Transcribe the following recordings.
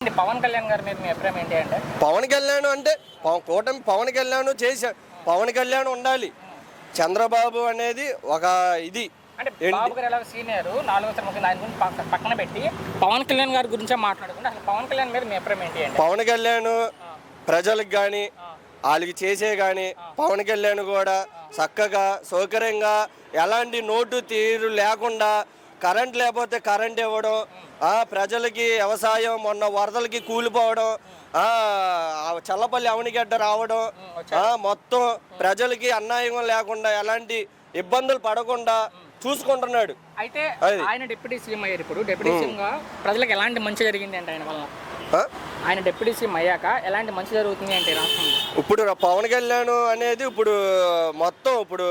పవన్ కళ్యాణ్ గారి మీద మీ అభిప్రాయం ఏంటి అంటే? పవన్ కళ్యాణ్ అంటే కూటమి పవన్ కళ్యాణ్ పవన్ కళ్యాణ్ ఉండాలి. చంద్రబాబు అనేది ఒక ఇది అంటే బాబు గారు ఎలా సీనియర్ 4 సంవత్సరాల ఆయన గురించి పక్కన పెట్టి పవన్ కళ్యాణ్ గారి గురించే మాట్లాడుకుంటే అసలు పవన్ కళ్యాణ్ మీద మీ అభిప్రాయం ఏంటి అంటే? పవన్ కళ్యాణ్ ప్రజలకు కానీ వాళ్ళకి చేసే కానీ పవన్ కళ్యాణ్ కూడా చక్కగా సౌకర్యంగా ఎలాంటి నోటు తీరు లేకుండా కరెంట్ లేకపోతే కరెంట్ ఇవ్వడం, ప్రజలకి వ్యవసాయం మొన్న వరదలకి కూలిపోవడం, చల్లపల్లి అవనిగడ్డ రావడం, మొత్తం ప్రజలకి అన్యాయం లేకుండా ఎలాంటి ఇబ్బందులు పడకుండా చూసుకుంటున్నాడు. అయితే ఆయన డిప్యూటీ సీఎం అయ్యారు. ఇప్పుడు డిప్యూటీ సీఎం గా ప్రజలకు ఎలాంటి మంచి జరిగింది అంటే ఆయన వల్ల? ఆయన డిప్యూటీ సీఎం అయ్యాక ఎలాంటి మంచి జరుగుతుంది అంటే రాష్ట్రంలో? ఇప్పుడు పవన్ కళ్యాణ్ అనేది ఇప్పుడు మొత్తం ఇప్పుడు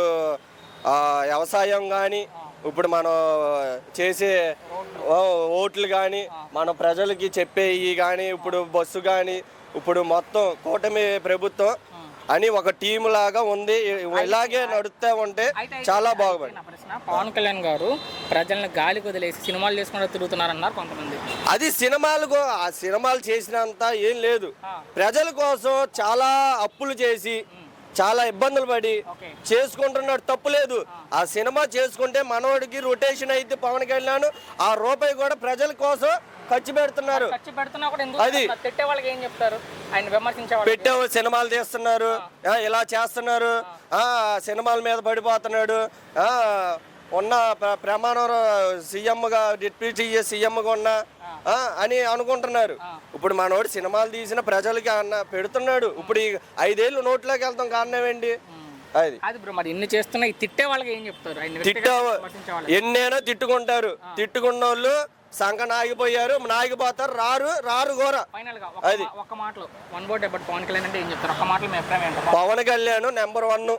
వ్యవసాయం కానీ ఇప్పుడు మనం చేసే ఓట్లు కానీ మన ప్రజలకి చెప్పేవి కానీ ఇప్పుడు బస్సు కానీ ఇప్పుడు మొత్తం కూటమి ప్రభుత్వం అని ఒక టీం లాగా ఉంది. ఇలాగే నడుస్తూ ఉంటే చాలా బాగుపడి. పవన్ కళ్యాణ్ గారు ప్రజలను గాలికి వదిలేసి సినిమాలు చేసుకుంటూ తిరుగుతున్నారన్నారు కొంతమంది. అది సినిమాలు చేసినంత ఏం లేదు. ప్రజల కోసం చాలా అప్పులు చేసి చాలా ఇబ్బందులు పడి చేసుకుంటున్నాడు, తప్పులేదు. ఆ సినిమా చేసుకుంటే మనోడికి రొటేషన్ అయితే పవన్ కళ్యాణ్ ఆ రూపాయి కూడా ప్రజల కోసం ఖర్చు పెడుతున్నారు. అది పెట్టే సినిమాలు తీస్తున్నారు, ఇలా చేస్తున్నారు, సినిమాల మీద పడిపోతున్నాడు. ఉన్న ప్రమాణం సీఎంగా డిప్యూటీ సీఎంగా ఉన్నా అని అనుకుంటున్నారు. ఇప్పుడు మనోడు సినిమాలు తీసిన ప్రజలకి పెడుతున్నాడు. ఇప్పుడు 5 ఏళ్ళు నోట్లోకి వెళ్తాం కారణం ఏంటి? అది మరి ఇన్ని చేస్తున్నా తిట్టే వాళ్ళకి ఏం చెప్తారు? ఎన్నైనా తిట్టుకుంటారు. తిట్టుకున్న వాళ్ళు సంఘం నాగిపోయారు, నాగిపోతారు, రారు ఘోర. అది ఒక మాటలో పవన్ కళ్యాణ్ అంటే ఏం చెప్తారు? ఒక మాటలో మీ అభిప్రాయం ఏంటి? పవన్ కళ్యాణ్ నెంబర్ 1.